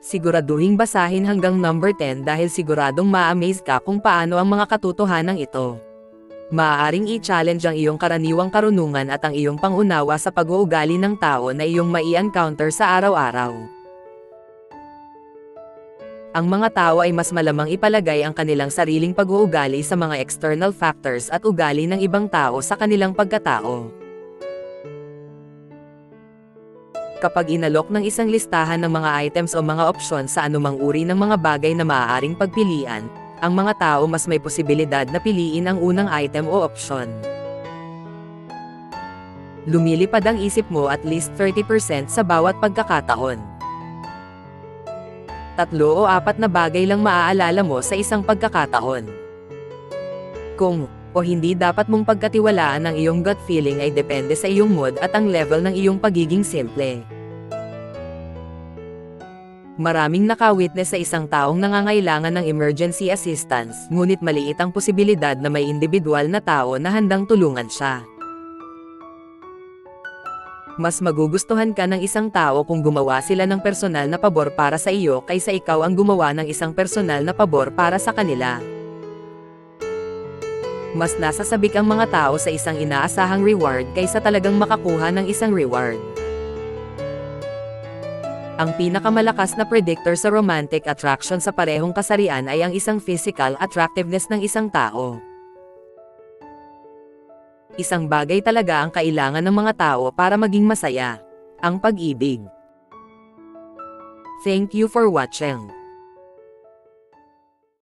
Siguraduhing basahin hanggang number 10 dahil siguradong ma-amaze ka kung paano ang mga katotohanang ito. Maaaring i-challenge ang iyong karaniwang karunungan at ang iyong pangunawa sa pag-uugali ng tao na iyong mai-encounter sa araw-araw. Ang mga tao ay mas malamang ipalagay ang kanilang sariling pag-uugali sa mga external factors at ugali ng ibang tao sa kanilang pagkatao. Kapag inalok ng isang listahan ng mga items o mga opsyon sa anumang uri ng mga bagay na maaaring pagpilian, ang mga tao mas may posibilidad na piliin ang unang item o opsyon. Lumilipad ang isip mo at least 30% sa bawat pagkakataon. 3 o 4 na bagay lang maaalala mo sa isang pagkakataon. Kung o hindi dapat mong pagkatiwalaan ang iyong gut feeling ay depende sa iyong mood at ang level ng iyong pagiging simple. Maraming nakawitness sa isang taong nangangailangan ng emergency assistance, ngunit maliit ang posibilidad na may individual na tao na handang tulungan siya. Mas magugustuhan ka ng isang tao kung gumawa sila ng personal na pabor para sa iyo kaysa ikaw ang gumawa ng isang personal na pabor para sa kanila. Mas nasasabik ang mga tao sa isang inaasahang reward kaysa talagang makakuha ng isang reward. Ang pinakamalakas na predictor sa romantic attraction sa parehong kasarian ay ang isang physical attractiveness ng isang tao. Isang bagay talaga ang kailangan ng mga tao para maging masaya: ang pag-ibig. Thank you for watching.